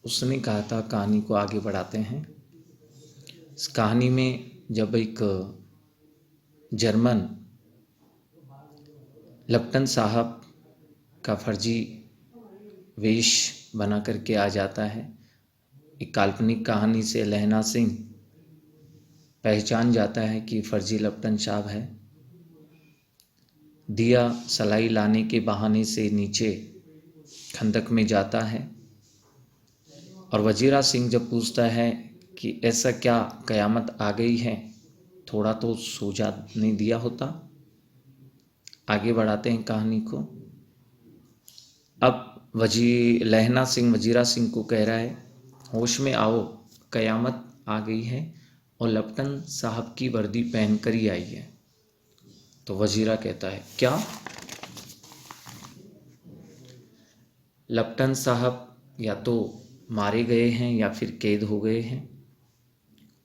उसने कहा था कहानी को आगे बढ़ाते हैं। इस कहानी में जब एक जर्मन लप्टन साहब का फर्जी वेश बना करके आ जाता है, एक काल्पनिक कहानी से लहना सिंह पहचान जाता है कि फर्जी लप्टन साहब है। दिया सलाई लाने के बहाने से नीचे खंदक में जाता है और वजीरा सिंह जब पूछता है कि ऐसा क्या कयामत आ गई है, थोड़ा तो सो जाने दिया होता। आगे बढ़ाते हैं कहानी को। अब लहना सिंह वजीरा सिंह को कह रहा है, होश में आओ, कयामत आ गई है और लप्टन साहब की वर्दी पहन कर ही आई है। तो वजीरा कहता है, क्या? लप्टन साहब या तो मारे गए हैं या फिर कैद हो गए हैं,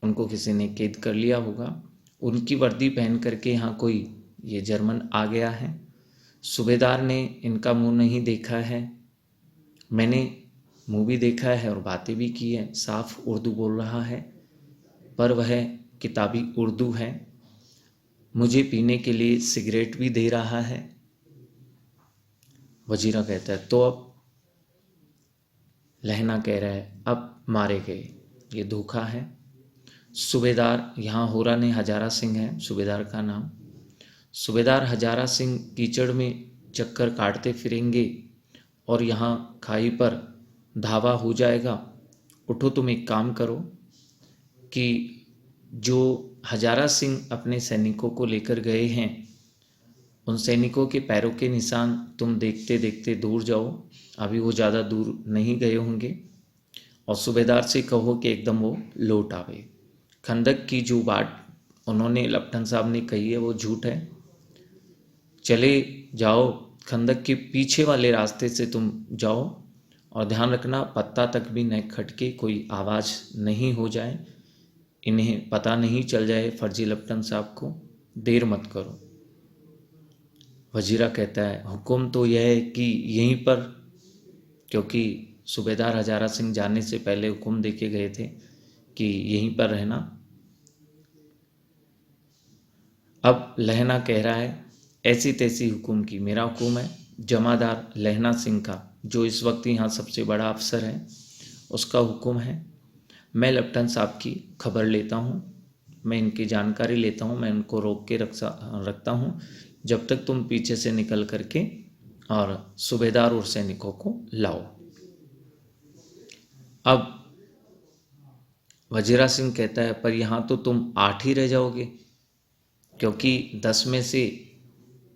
उनको किसी ने कैद कर लिया होगा। उनकी वर्दी पहन करके यहाँ कोई ये जर्मन आ गया है। सूबेदार ने इनका मुंह नहीं देखा है, मैंने मुंह भी देखा है और बातें भी की है। साफ उर्दू बोल रहा है, पर वह किताबी उर्दू है। मुझे पीने के लिए सिगरेट भी दे रहा है। वजीरा कहता है, तो अब? लहना कह रहा है, अब मारे गए, ये धोखा है। सूबेदार यहाँ होरा ने हजारा सिंह है सूबेदार का नाम। सूबेदार हजारा सिंह कीचड़ में चक्कर काटते फिरेंगे और यहाँ खाई पर धावा हो जाएगा। उठो, तुम एक काम करो कि जो हजारा सिंह अपने सैनिकों को लेकर गए हैं, उन सैनिकों के पैरों के निशान तुम देखते देखते दूर जाओ, अभी वो ज़्यादा दूर नहीं गए होंगे, और सूबेदार से कहो कि एकदम वो लौट आवे। खंदक की जो बात उन्होंने लप्टन साहब ने कही है वो झूठ है। चले जाओ, खंदक के पीछे वाले रास्ते से तुम जाओ और ध्यान रखना पत्ता तक भी न खटके, कोई आवाज़ नहीं हो जाए, इन्हें पता नहीं चल जाए फर्जी लप्टन साहब को, देर मत करो। वजीरा कहता है, हुक्म तो यह है कि यहीं पर, क्योंकि सूबेदार हजारा सिंह जाने से पहले हुक्म देके गए थे कि यहीं पर रहना। अब लहना कह रहा है, ऐसी तैसी हुक्म की, मेरा हुक्म है जमादार लहना सिंह का, जो इस वक्त यहाँ सबसे बड़ा अफसर है, उसका हुक्म है। मैं लप्टन साहब की खबर लेता हूँ, मैं इनकी जानकारी लेता हूँ, मैं उनको रोक के रखता हूँ जब तक तुम पीछे से निकल करके और सूबेदार और सैनिकों को लाओ। अब वजीरा सिंह कहता है, पर यहाँ तो तुम 8 ही रह जाओगे, क्योंकि 10 में से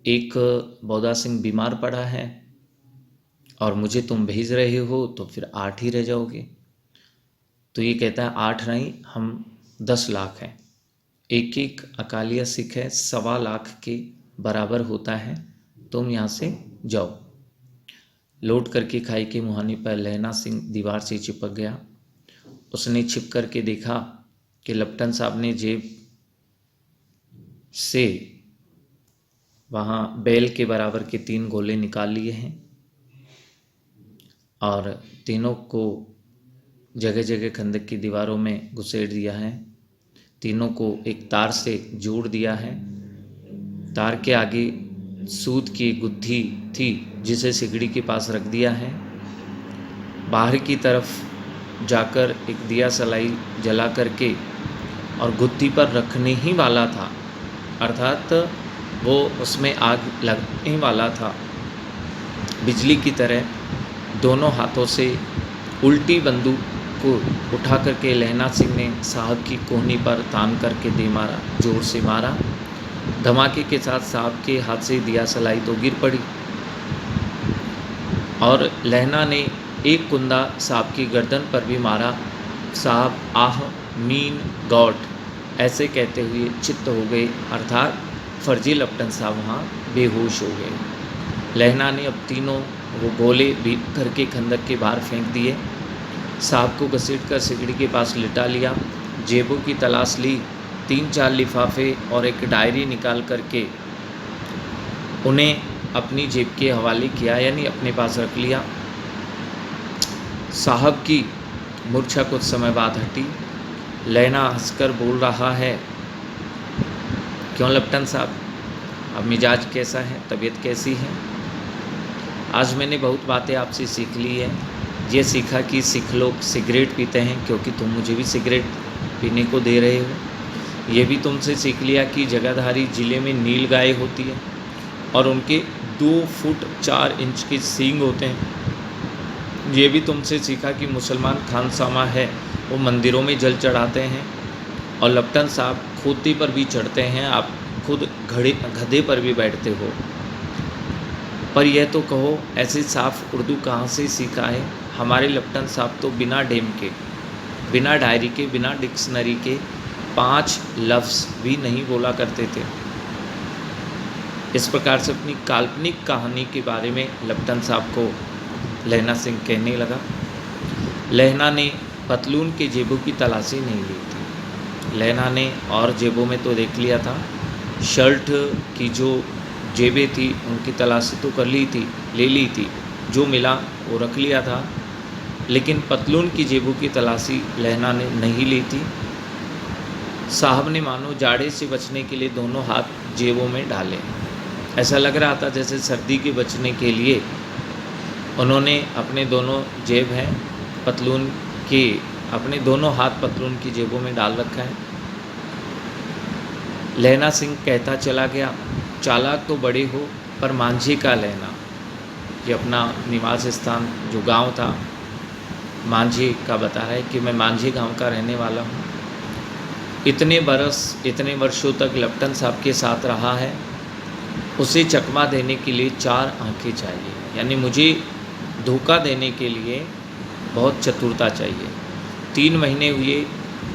एक बौदा सिंह बीमार पड़ा है और मुझे तुम भेज रहे हो, तो फिर 8 ही रह जाओगे। तो ये कहता है, 8 नहीं, हम 10 लाख हैं, एक एक अकालिया सिख है, 1.25 लाख के बराबर होता है, तुम यहाँ से जाओ। लौट करके खाई के मुहाने पर लहना सिंह दीवार से चिपक गया। उसने छिप करके देखा कि लप्टन साहब ने जेब से वहाँ बैल के बराबर के 3 गोले निकाल लिए हैं और तीनों को जगह जगह खंदक की दीवारों में घुसेड़ दिया है। तीनों को एक तार से जोड़ दिया है। तार के आगे सूत की गुत्थी थी, जिसे सिगड़ी के पास रख दिया है। बाहर की तरफ जाकर एक दिया सलाई जला करके और गुत्थी पर रखने ही वाला था, अर्थात वो उसमें आग लगने वाला था। बिजली की तरह दोनों हाथों से उल्टी बंदूक को उठा करके लहना सिंह ने साहब की कोहनी पर तान करके दे मारा, जोर से मारा। धमाके के साथ साहब के हाथ से दिया सलाई तो गिर पड़ी और लहना ने एक कुंदा साहब की गर्दन पर भी मारा। साहब आह मीन गॉड ऐसे कहते हुए चित्त हो गए, अर्थात फर्जी लप्टन साहब वहाँ बेहोश हो गए। लहना ने अब तीनों वो गोले भी करके खंदक के बाहर फेंक दिए। साहब को घसीट कर सिगड़ी के पास लिटा लिया, जेबों की तलाश ली, 3-4 लिफाफे और एक डायरी निकाल करके उन्हें अपनी जेब के हवाले किया, यानी अपने पास रख लिया। साहब की मूर्छा कुछ समय बाद हटी। लहना हंसकर बोल रहा है, क्यों लेफ्टिनेंट साहब, अब मिजाज कैसा है, तबीयत कैसी है? आज मैंने बहुत बातें आपसे सीख ली है। ये सीखा कि सिख लोग सिगरेट पीते हैं क्योंकि तुम मुझे भी सिगरेट पीने को दे रहे हो। ये भी तुमसे सीख लिया कि जगाधारी ज़िले में नील गाय होती है और उनके 2 फुट 4 इंच के सींग होते हैं। ये भी तुमसे सीखा कि मुसलमान खानसामा है वो मंदिरों में जल चढ़ाते हैं और लेफ्टिनेंट साहब खोते पर भी चढ़ते हैं, आप खुद गधे पर भी बैठते हो। पर यह तो कहो, ऐसे साफ उर्दू कहाँ से सीखा है? हमारे लेफ्टिनेंट साहब तो बिना डेम के, बिना डायरी के, बिना डिक्शनरी के 5 लफ्ज़ भी नहीं बोला करते थे। इस प्रकार से अपनी काल्पनिक कहानी के बारे में लेफ्टिनेंट साहब को लहना सिंह कहने लगा। लहना ने पतलून के जेबों की तलाशी नहीं ली थी। लहना ने और जेबों में तो देख लिया था, शर्ट की जो जेबें थी उनकी तलाशी तो कर ली थी, ले ली थी, जो मिला वो रख लिया था, लेकिन पतलून की जेबों की तलाशी लहना ने नहीं ली थी। साहब ने मानो जाड़े से बचने के लिए दोनों हाथ जेबों में डाले। ऐसा लग रहा था जैसे सर्दी के बचने के लिए उन्होंने अपने दोनों जेब हैं पतलून के, अपने दोनों हाथ पतलून की जेबों में डाल रखा है। लहना सिंह कहता चला गया, चालाक तो बड़े हो पर मांझी का लहना, कि अपना निवास स्थान जो गांव था मांझी का बता रहा है कि मैं मांझी गांव का रहने वाला हूँ। इतने वर्षों तक लेफ्टिनेंट साहब के साथ रहा है, उसे चकमा देने के लिए 4 आंखें चाहिए, यानी मुझे धोखा देने के लिए बहुत चतुरता चाहिए। 3 महीने हुए,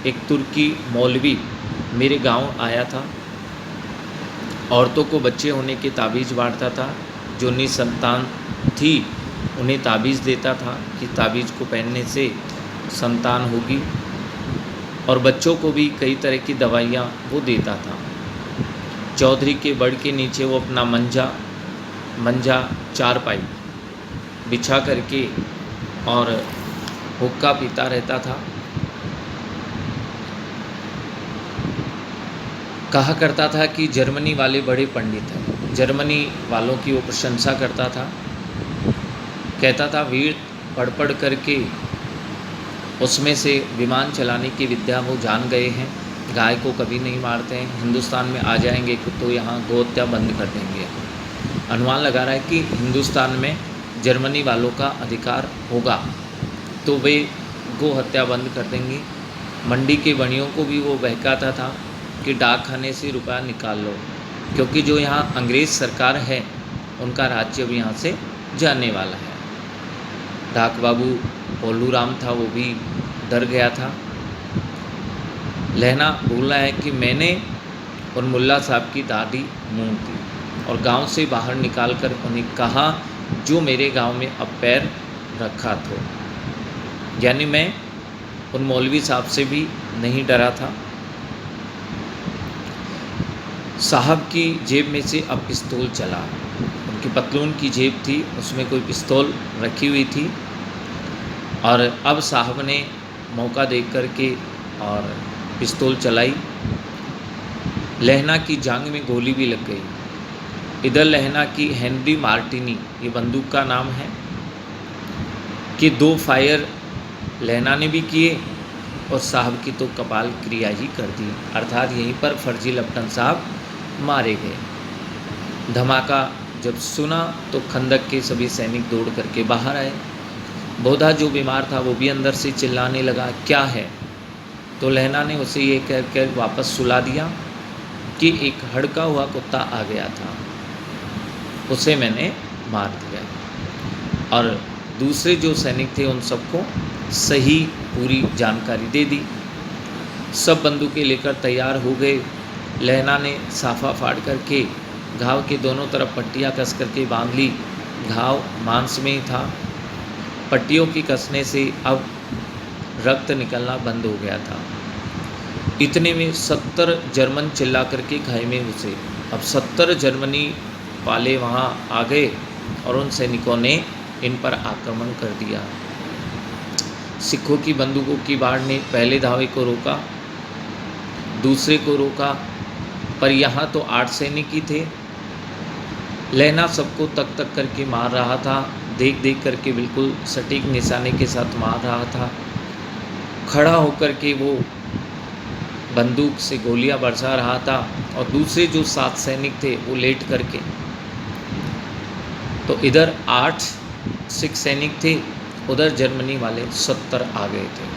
एक तुर्की मौलवी मेरे गांव आया था, औरतों को बच्चे होने के ताबीज़ बांटता था, जो निसंतान थी उन्हें ताबीज़ देता था कि ताबीज़ को पहनने से संतान होगी, और बच्चों को भी कई तरह की दवाइयाँ वो देता था। चौधरी के बड़ के नीचे वो अपना मंजा चारपाई बिछा करके और हुक्का पीता रहता था। कहा करता था कि जर्मनी वाले बड़े पंडित हैं, जर्मनी वालों की वो प्रशंसा करता था। कहता था वीर पढ़ करके उसमें से विमान चलाने की विद्या वो जान गए हैं, गाय को कभी नहीं मारते हैं, हिंदुस्तान में आ जाएंगे तो यहाँ गोहत्या बंद कर देंगे। अनुमान लगा रहा है कि हिंदुस्तान में जर्मनी वालों का अधिकार होगा तो वे गो हत्या बंद कर देंगे। मंडी के बनियों को भी वो बहकाता था कि डाक खाने से रुपया निकाल लो, क्योंकि जो यहाँ अंग्रेज़ सरकार है उनका राज्य भी यहाँ से जाने वाला है। डाक बाबू ओल्लू राम था, वो भी डर गया था। लहना बोल रहा है कि मैंने उन मुल्ला साहब की दादी मूंग दी और गांव से बाहर निकालकर उन्हें कहा जो मेरे गांव में अब पैर रखा तो, यानी मैं उन मौलवी साहब से भी नहीं डरा था। साहब की जेब में से अब पिस्तौल चला, उनकी पतलून की जेब थी, उसमें कोई पिस्तौल रखी हुई थी, और अब साहब ने मौका देख करके और पिस्तौल चलाई। लहना की जांघ में गोली भी लग गई। इधर लहना की हेनरी मार्टिनी, ये बंदूक का नाम है, कि 2 फायर लहना ने भी किए और साहब की तो कपाल क्रिया ही कर दी, अर्थात यहीं पर फर्जी लेफ्टिनेंट साहब मारे गए। धमाका जब सुना तो खंदक के सभी सैनिक दौड़ करके बाहर आए। बोधा जो बीमार था वो भी अंदर से चिल्लाने लगा, क्या है? तो लहना ने उसे ये कह कर वापस सुला दिया कि एक हड़का हुआ कुत्ता आ गया था, उसे मैंने मार दिया। और दूसरे जो सैनिक थे उन सबको सही पूरी जानकारी दे दी। सब बंदूकें लेकर तैयार हो गए। लहना ने साफा फाड़ करके घाव के दोनों तरफ पट्टियाँ कस करके बांध ली। घाव मांस में ही था। पट्टियों की कसने से अब रक्त निकलना बंद हो गया था। इतने में 70 जर्मन चिल्ला करके घाय में घुसे। अब 70 जर्मनी वाले वहाँ आ गए और उन सैनिकों ने इन पर आक्रमण कर दिया। सिखों की बंदूकों की बाढ़ ने पहले धावे को रोका, दूसरे को रोका, पर यहाँ तो 8 सैनिक ही थे। लहना सबको तक तक करके मार रहा था, देख देख करके बिल्कुल सटीक निशाने के साथ मार रहा था। खड़ा होकर के वो बंदूक से गोलियां बरसा रहा था और दूसरे जो 7 सैनिक थे वो लेट करके। तो इधर 8 सिख सैनिक थे, उधर जर्मनी वाले 70 आ गए थे।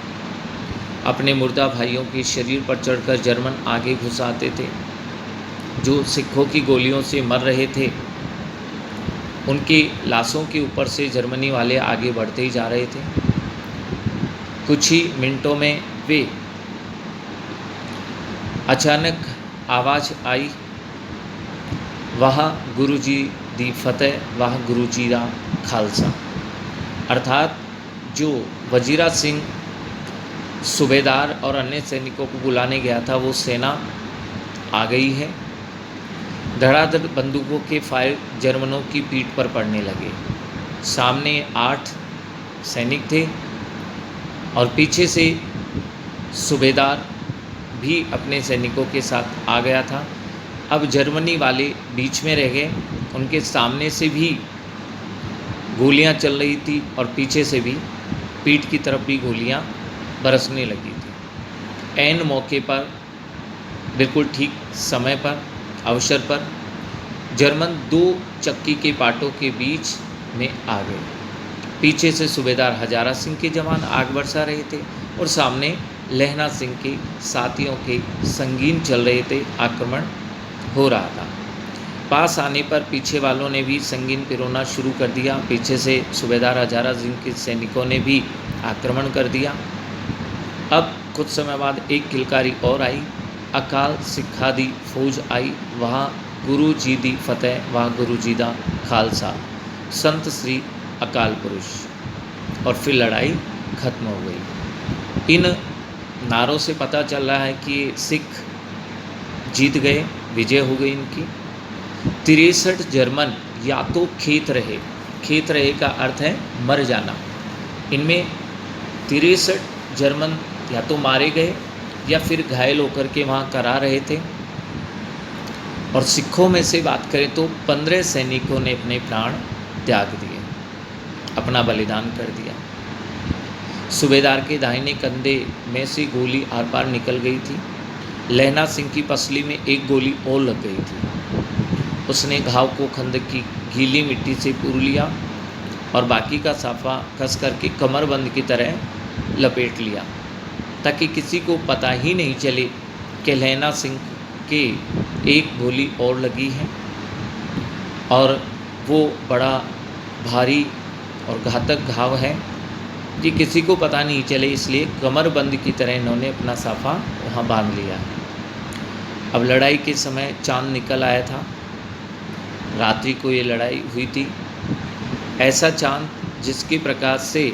अपने मुर्दा भाइयों के शरीर पर चढ़कर जर्मन आगे घुसाते थे। जो सिखों की गोलियों से मर रहे थे उनकी लाशों के ऊपर से जर्मनी वाले आगे बढ़ते ही जा रहे थे। कुछ ही मिनटों में वे अचानक आवाज़ आई, वाह गुरु जी दी फतेह, वाह गुरु जी दा खालसा। अर्थात जो वजीरा सिंह सूबेदार और अन्य सैनिकों को बुलाने गया था वो सेना आ गई है। धड़ाधड़ बंदूकों के फायर जर्मनों की पीठ पर पड़ने लगे। सामने 8 सैनिक थे और पीछे से सूबेदार भी अपने सैनिकों के साथ आ गया था। अब जर्मनी वाले बीच में रह गए, उनके सामने से भी गोलियां चल रही थी और पीछे से भी पीठ की तरफ भी गोलियां बरसने लगी थी। ऐन मौके पर, बिल्कुल ठीक समय पर, अवसर पर जर्मन 2 चक्की के पाटों के बीच में आ गए। पीछे से सूबेदार हजारा सिंह के जवान आग बरसा रहे थे और सामने लहना सिंह के साथियों के संगीन चल रहे थे, आक्रमण हो रहा था। पास आने पर पीछे वालों ने भी संगीन पिरोना शुरू कर दिया। पीछे से सूबेदार हजारा सिंह के सैनिकों ने भी आक्रमण कर दिया। अब कुछ समय बाद एक किलकारी और आई, अकाल सिखा दी फौज आई, वहाँ गुरु जी दी फतेह, वाह गुरु जी दा खालसा, संत श्री अकाल पुरुष। और फिर लड़ाई खत्म हो गई। इन नारों से पता चल रहा है कि सिख जीत गए, विजय हो गई इनकी। 63 जर्मन या तो खेत रहे, खेत रहे का अर्थ है मर जाना। इनमें 63 जर्मन या तो मारे गए या फिर घायल होकर के वहाँ करा रहे थे। और सिखों में से बात करें तो 15 सैनिकों ने अपने प्राण त्याग दिए, अपना बलिदान कर दिया। सूबेदार के दाहिने कंधे में से गोली आर पार निकल गई थी। लहना सिंह की पसली में एक गोली और लग गई थी। उसने घाव को खंदक की गीली मिट्टी से पूर लिया और बाकी का साफा कस करके कमरबंद की तरह लपेट लिया, ताकि किसी को पता ही नहीं चले कि लहना सिंह के एक गोली और लगी है और वो बड़ा भारी और घातक घाव है कि किसी को पता नहीं चले, इसलिए कमरबंद की तरह इन्होंने अपना साफा वहाँ बांध लिया। अब लड़ाई के समय चांद निकल आया था, रात्रि को ये लड़ाई हुई थी। ऐसा चांद जिसके प्रकाश से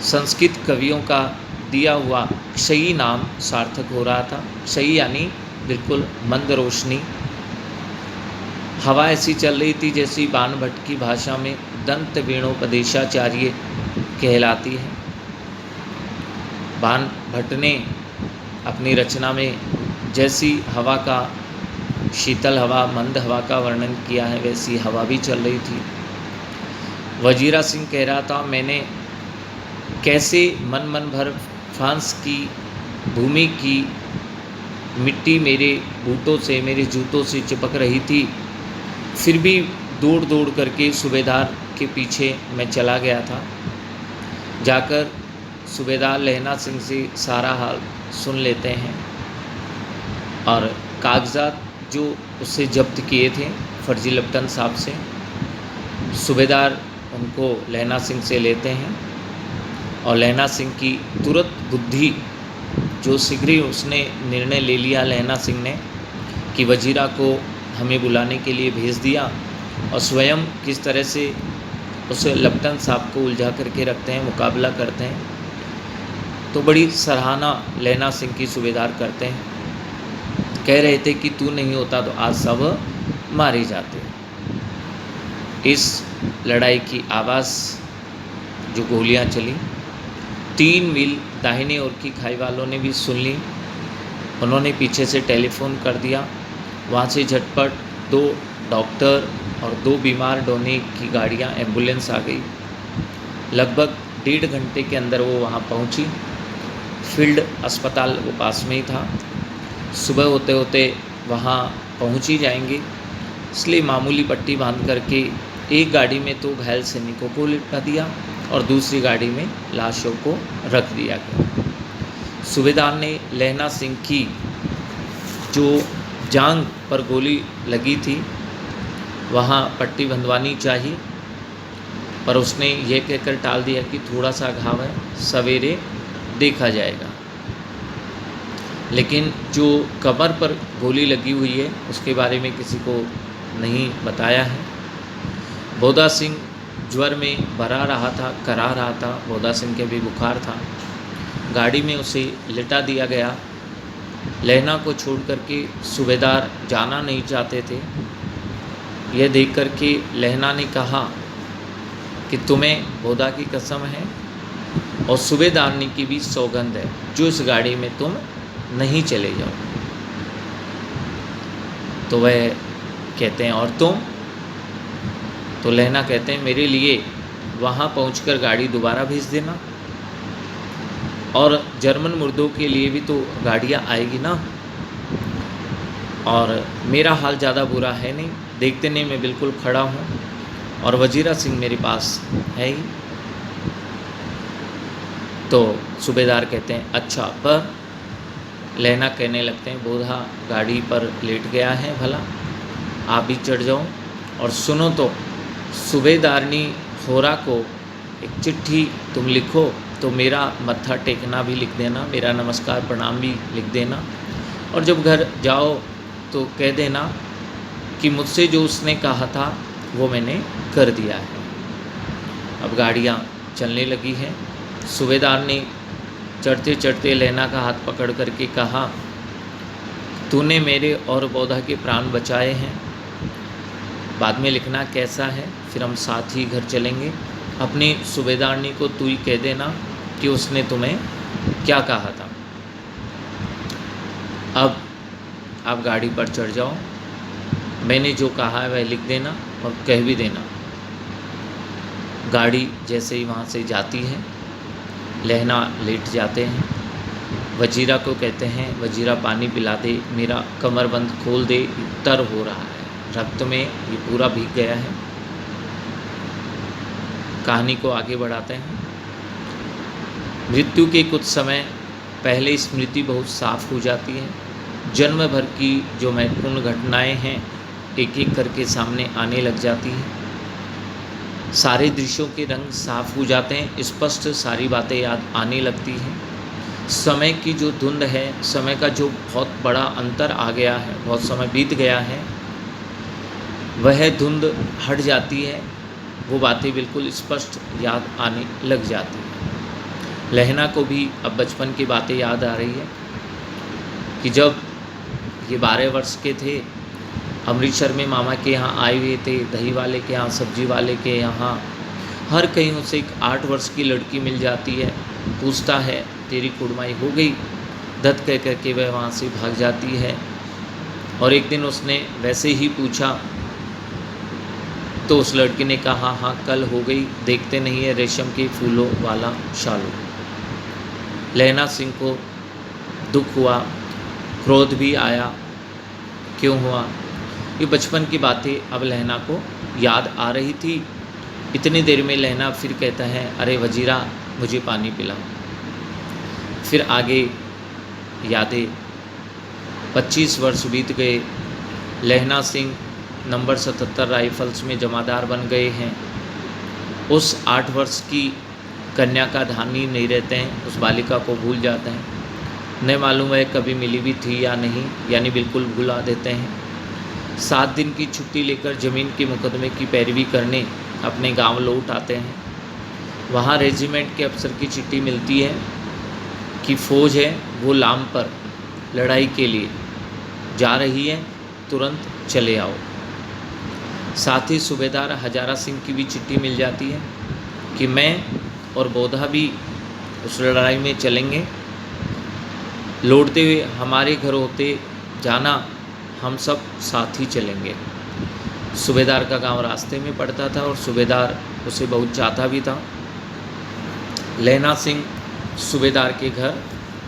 संस्कृत कवियों का दिया हुआ क्षयी नाम सार्थक हो रहा था। क्षयी यानी बिल्कुल मंद रोशनी। हवा ऐसी चल रही थी जैसी बाण भट्ट की भाषा में दंत वेणोपदेशाचार्य कहलाती है। बाण भट्ट ने अपनी रचना में जैसी हवा का, शीतल हवा, मंद हवा का वर्णन किया है, वैसी हवा भी चल रही थी। वजीरा सिंह कह रहा था, मैंने कैसे मन भर फ्रांस की भूमि की मिट्टी मेरे बूटों से, मेरे जूतों से चिपक रही थी, फिर भी दौड़ दौड़ करके सूबेदार के पीछे मैं चला गया था। जाकर सूबेदार लहना सिंह से सारा हाल सुन लेते हैं और कागजात जो उससे जब्त किए थे फर्जी लेफ्टिनेंट साहब से, सूबेदार उनको लहना सिंह से लेते हैं और लहना सिंह की तुरंत बुद्धि, जो शीघ्र ही उसने निर्णय ले लिया लहना सिंह ने कि वजीरा को हमें बुलाने के लिए भेज दिया और स्वयं किस तरह से उस लेफ्टिनेंट साहब को उलझा करके रखते हैं, मुकाबला करते हैं, तो बड़ी सराहना लहना सिंह की सूबेदार करते हैं। कह रहे थे कि तू नहीं होता तो आज सब मारे जाते। इस लड़ाई की आवाज़, जो गोलियां चली, 3 मील दाहिने ओर की खाई वालों ने भी सुन ली। उन्होंने पीछे से टेलीफोन कर दिया। वहाँ से झटपट 2 डॉक्टर और 2 बीमार ढोने की गाड़ियाँ, एम्बुलेंस आ गई। लगभग 1.5 घंटे के अंदर वो वहाँ पहुँची। फील्ड अस्पताल वो पास में ही था। सुबह होते होते वहाँ पहुँच ही जाएंगे, इसलिए मामूली पट्टी बांध करके एक गाड़ी में तो घायल सैनिकों को लिटा दिया और दूसरी गाड़ी में लाशों को रख दिया गया। सूबेदार ने लहना सिंह की जो जांघ पर गोली लगी थी वहाँ पट्टी बंधवानी चाहिए, पर उसने यह कहकर टाल दिया कि थोड़ा सा घाव है, सवेरे देखा जाएगा। लेकिन जो कमर पर गोली लगी हुई है उसके बारे में किसी को नहीं बताया है। बोधा सिंह ज्वर में भरा रहा था, करा रहा था। बोधा सिंह के भी बुखार था। गाड़ी में उसे लिटा दिया गया। लहना को छोड़ करके सूबेदार जाना नहीं चाहते थे। यह देख कर के लहना ने कहा कि तुम्हें बोधा की कसम है और सूबेदारनी की भी सौगंध है, जो इस गाड़ी में तुम नहीं चले जाओ। तो वह कहते हैं और तुम? तो लहना कहते हैं मेरे लिए वहाँ पहुंचकर गाड़ी दोबारा भेज देना, और जर्मन मुर्दों के लिए भी तो गाड़ियाँ आएगी ना। और मेरा हाल ज़्यादा बुरा है नहीं, देखते नहीं मैं बिल्कुल खड़ा हूँ, और वजीरा सिंह मेरे पास है ही। तो सूबेदार कहते हैं अच्छा, पर लहना कहने लगते हैं बोधा गाड़ी पर लेट गया है, भला आप भी चढ़ जाओ। और सुनो तो, सूबेदारनी होरा को एक चिट्ठी तुम लिखो, तो मेरा मत्था टेकना भी लिख देना, मेरा नमस्कार प्रणाम भी लिख देना, और जब घर जाओ तो कह देना कि मुझसे जो उसने कहा था वो मैंने कर दिया है। अब गाड़ियाँ चलने लगी हैं। सूबेदार ने चढ़ते चढ़ते लहना का हाथ पकड़ करके कहा, तूने मेरे और बोधा के प्राण बचाए हैं, बाद में लिखना कैसा है, फिर हम साथ ही घर चलेंगे। अपनी सूबेदारनी को तू ही कह देना कि उसने तुम्हें क्या कहा था। अब आप गाड़ी पर चढ़ जाओ, मैंने जो कहा है वह लिख देना और कह भी देना। गाड़ी जैसे ही वहाँ से जाती है, लहना लेट जाते हैं। वजीरा को कहते हैं वजीरा पानी पिला दे, मेरा कमरबंद खोल दे, तर हो रहा है, रक्त में ये पूरा भीग गया है। कहानी को आगे बढ़ाते हैं। मृत्यु के कुछ समय पहले स्मृति बहुत साफ हो जाती है। जन्म भर की जो महत्वपूर्ण घटनाएं हैं एक एक करके सामने आने लग जाती हैं। सारे दृश्यों के रंग साफ हो जाते हैं, स्पष्ट सारी बातें याद आने लगती हैं। समय की जो धुंध है, समय का जो बहुत बड़ा अंतर आ गया है, बहुत समय बीत गया है, वह धुंध हट जाती है। वो बातें बिल्कुल स्पष्ट याद आने लग जाती हैं। लहना को भी अब बचपन की बातें याद आ रही है कि जब ये 12 वर्ष के थे, अमृतसर में मामा के यहाँ आए हुए थे, दही वाले के यहाँ, सब्जी वाले के यहाँ, हर कहीं उसे एक 8 वर्ष की लड़की मिल जाती है। पूछता है तेरी कुड़माई हो गई, दत्त कह कर के वह वहाँ से भाग जाती है। और एक दिन उसने वैसे ही पूछा तो उस लड़की ने कहा हाँ कल हो गई, देखते नहीं है रेशम के फूलों वाला शालू। लहना सिंह को दुख हुआ, क्रोध भी आया। क्यों हुआ? ये बचपन की बातें अब लहना को याद आ रही थी। इतनी देर में लहना फिर कहता है अरे वजीरा मुझे पानी पिलाओ। फिर आगे यादें। 25 वर्ष बीत गए। लहना सिंह नंबर 77 राइफल्स में जमादार बन गए हैं। उस 8 वर्ष की कन्या का ध्यान ही नहीं रहते हैं, उस बालिका को भूल जाते हैं। नहीं मालूम है कभी मिली भी थी या नहीं, यानी बिल्कुल भुला देते हैं। 7 दिन की छुट्टी लेकर ज़मीन के मुकदमे की पैरवी करने अपने गांव लौट आते हैं। वहाँ रेजिमेंट के अफसर की चिट्ठी मिलती है कि फ़ौज है वो लाम पर लड़ाई के लिए जा रही है, तुरंत चले आओ। साथ ही सूबेदार हजारा सिंह की भी चिट्ठी मिल जाती है कि मैं और बोधा भी उस लड़ाई में चलेंगे। लौटते हुए हमारे घर होते जाना, हम सब साथ ही चलेंगे। सूबेदार का गांव रास्ते में पड़ता था और सूबेदार उसे बहुत चाहता भी था। लहना सिंह सूबेदार के घर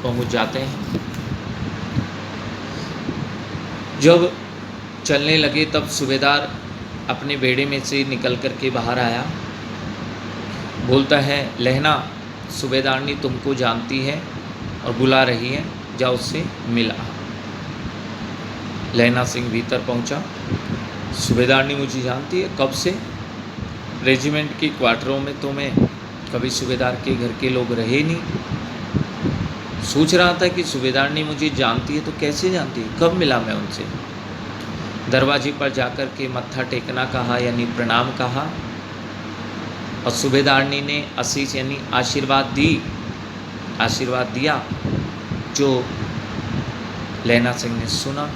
पहुंच जाते हैं। जब चलने लगे तब सूबेदार अपने बेड़े में से निकल कर के बाहर आया। बोलता है, लहना, सूबेदारनी तुमको जानती है और बुला रही है, जाओ उससे मिला। लहना सिंह भीतर पहुंचा। सूबेदारनी मुझे जानती है, कब से? रेजिमेंट के क्वार्टरों में तो मैं कभी सूबेदार के घर के लोग रहे नहीं। सोच रहा था कि सूबेदारनी मुझे जानती है तो कैसे जानती है, कब मिला मैं उनसे? दरवाजे पर जाकर के मत्था टेकना कहा, यानी प्रणाम कहा, और सूबेदारनी ने आशीष यानी आशीर्वाद दिया, जो लहना सिंह ने सुना।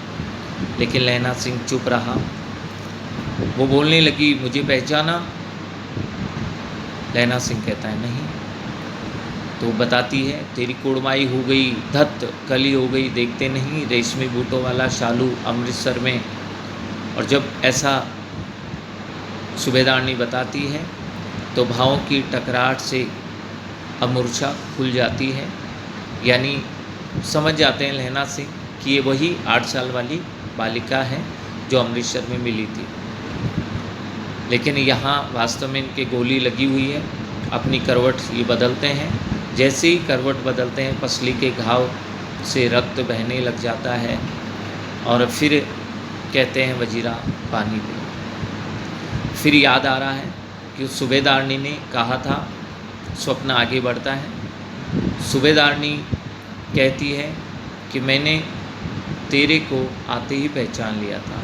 लेकिन लहना सिंह चुप रहा। वो बोलने लगी, मुझे पहचाना? लहना सिंह कहता है, नहीं। तो बताती है, तेरी कुड़माई हो गई, धत कली हो गई, देखते नहीं, रेशमी बूटों वाला शालू अमृतसर में। और जब ऐसा सूबेदारनी बताती है तो भावों की टकराहट से अमूर्छा खुल जाती है, यानी समझ जाते हैं लहना सिंह कि ये वही 8 साल वाली बालिका है जो अमृतसर में मिली थी। लेकिन यहाँ वास्तव में इनके गोली लगी हुई है। अपनी करवट ये बदलते हैं। जैसे ही करवट बदलते हैं, पसली के घाव से रक्त बहने लग जाता है और फिर कहते हैं, वजीरा पानी पिलो। फिर याद आ रहा है कि उस सूबेदारनी ने कहा था। स्वप्न आगे बढ़ता है। सूबेदारनी कहती है कि मैंने तेरे को आते ही पहचान लिया था।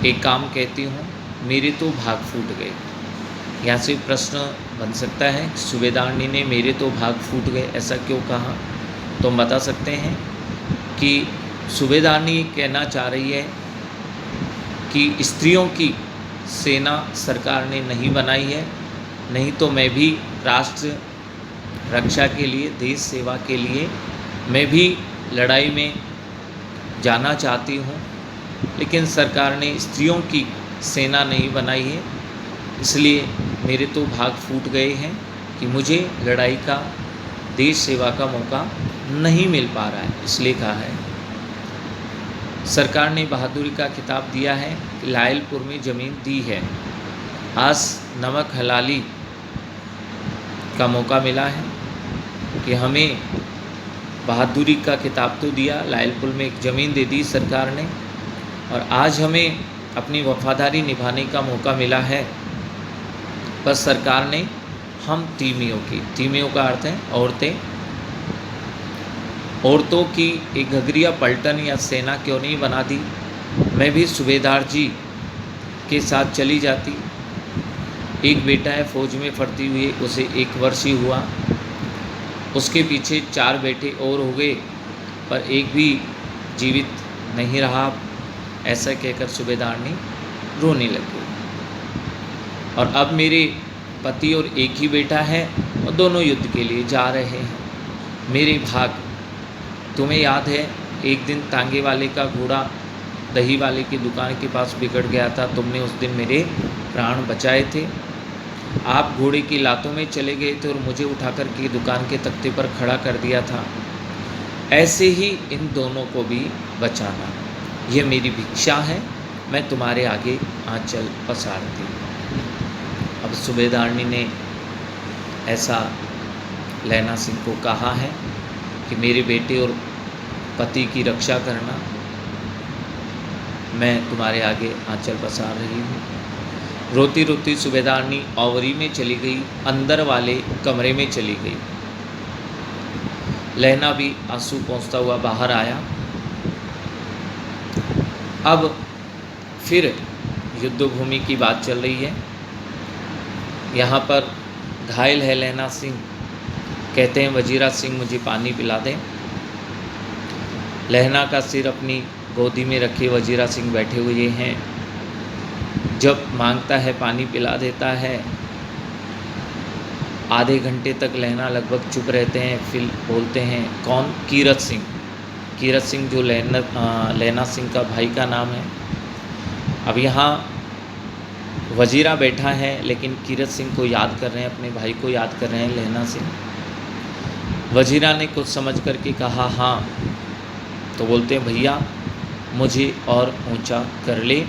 एक काम कहती हूँ, मेरे तो भाग फूट गए। यहाँ से प्रश्न बन सकता है, सूबेदारनी ने मेरे तो भाग फूट गए ऐसा क्यों कहा? तो हम बता सकते हैं कि सूबेदारनी कहना चाह रही है कि स्त्रियों की सेना सरकार ने नहीं बनाई है, नहीं तो मैं भी राष्ट्र रक्षा के लिए, देश सेवा के लिए मैं भी लड़ाई में जाना चाहती हूँ, लेकिन सरकार ने स्त्रियों की सेना नहीं बनाई है, इसलिए मेरे तो भाग फूट गए हैं कि मुझे लड़ाई का, देश सेवा का मौका नहीं मिल पा रहा है। इसलिए कहा है, सरकार ने बहादुरी का खिताब दिया है कि लायलपुर में ज़मीन दी है, आज नमक हलाली का मौका मिला है कि हमें बहादुरी का खिताब तो दिया, लायलपुर में एक ज़मीन दे दी सरकार ने, और आज हमें अपनी वफादारी निभाने का मौका मिला है। पर सरकार ने हम तीमियों का अर्थ है औरतों की एक घघरिया पलटन या सेना क्यों नहीं बना दी? मैं भी सूबेदार जी के साथ चली जाती। एक बेटा है फौज में भर्ती हुए, उसे 1 वर्ष ही हुआ, उसके पीछे 4 बेटे और हो गए, पर एक भी जीवित नहीं रहा। ऐसा कहकर सूबेदारनी रोने लगी। और अब मेरे पति और एक ही बेटा है और दोनों युद्ध के लिए जा रहे हैं। मेरे भाग, तुम्हें याद है एक दिन तांगे वाले का घोड़ा दही वाले की दुकान के पास बिगड़ गया था, तुमने उस दिन मेरे प्राण बचाए थे। आप घोड़े की लातों में चले गए थे और मुझे उठाकर के दुकान के तख्ते पर खड़ा कर दिया था। ऐसे ही इन दोनों को भी बचाना, ये मेरी भिक्षा है, मैं तुम्हारे आगे आंचल पसारती। अब सूबेदारनी ने ऐसा लहना सिंह को कहा है कि मेरे बेटे और पति की रक्षा करना, मैं तुम्हारे आगे आंचल पसार रही हूँ। रोती रोती सूबेदारनी औवरी में चली गई, अंदर वाले कमरे में चली गई। लहना भी आंसू पोंछता हुआ बाहर आया। अब फिर युद्धभूमि की बात चल रही है। यहाँ पर घायल है लहना सिंह, कहते हैं वजीरा सिंह मुझे पानी पिला दें। लहना का सिर अपनी गोदी में रखे वजीरा सिंह बैठे हुए हैं। जब मांगता है पानी पिला देता है। आधे घंटे तक लहना लगभग चुप रहते हैं, फिर बोलते हैं कौन? कीरत सिंह। कीरत सिंह जो लहना सिंह का भाई का नाम है। अब यहाँ वजीरा बैठा है लेकिन कीरत सिंह को याद कर रहे हैं, अपने भाई को याद कर रहे हैं लहना सिंह। वजीरा ने कुछ समझ करके कहा हाँ, तो बोलते हैं भैया मुझे और ऊंचा कर ले,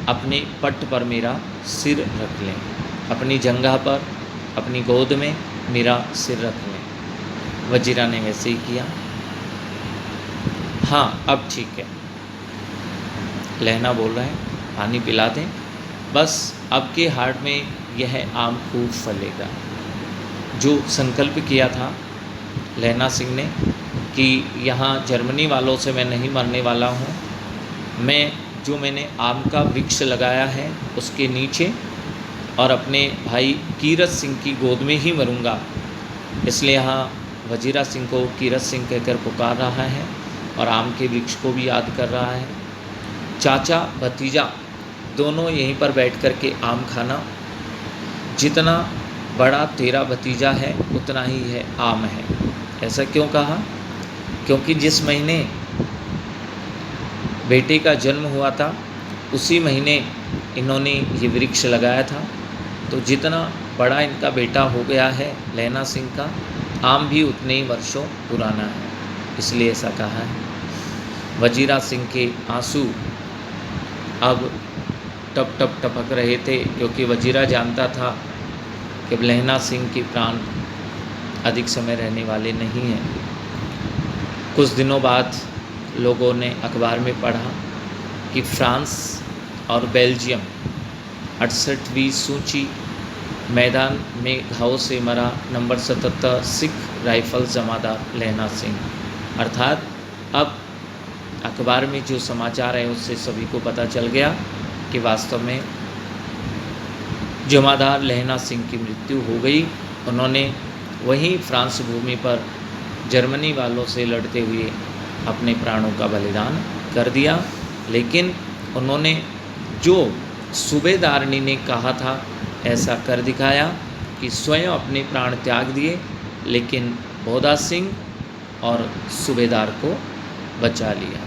अपने पट पर मेरा सिर रख लें, अपनी जंघा पर अपनी गोद में मेरा सिर रख लें। वजीरा ने वैसे ही किया। हाँ अब ठीक है, लहना बोल रहा है पानी पिला दें, बस अब के हाट में यह आम खूब फलेगा। जो संकल्प किया था लहना सिंह ने कि यहाँ जर्मनी वालों से मैं नहीं मरने वाला हूँ, मैंने आम का वृक्ष लगाया है उसके नीचे और अपने भाई कीरत सिंह की गोद में ही मरूंगा, इसलिए यहाँ वजीरा सिंह को कीरत सिंह कहकर पुकार रहा है और आम के वृक्ष को भी याद कर रहा है। चाचा भतीजा दोनों यहीं पर बैठ कर के आम खाना। जितना बड़ा तेरा भतीजा है उतना ही है आम है। ऐसा क्यों कहा? क्योंकि जिस महीने बेटे का जन्म हुआ था उसी महीने इन्होंने ये वृक्ष लगाया था, तो जितना बड़ा इनका बेटा हो गया है लहना सिंह का, आम भी उतने ही वर्षों पुराना है, इसलिए ऐसा कहा है। वजीरा सिंह के आंसू अब टप टप टपक रहे थे, क्योंकि वजीरा जानता था कि लहना सिंह के प्राण अधिक समय रहने वाले नहीं हैं। कुछ दिनों बाद लोगों ने अखबार में पढ़ा कि फ्रांस और बेल्जियम 68वीं सूची मैदान में घाव से मरा नंबर 77 सिख राइफल जमादार लहना सिंह। अर्थात अब अखबार में जो समाचार है उससे सभी को पता चल गया कि वास्तव में जमादार लहना सिंह की मृत्यु हो गई। उन्होंने वहीं फ्रांस भूमि पर जर्मनी वालों से लड़ते हुए अपने प्राणों का बलिदान कर दिया। लेकिन उन्होंने जो सूबेदारनी ने कहा था ऐसा कर दिखाया कि स्वयं अपने प्राण त्याग दिए, लेकिन भोदा सिंह और सूबेदार को बचा लिया।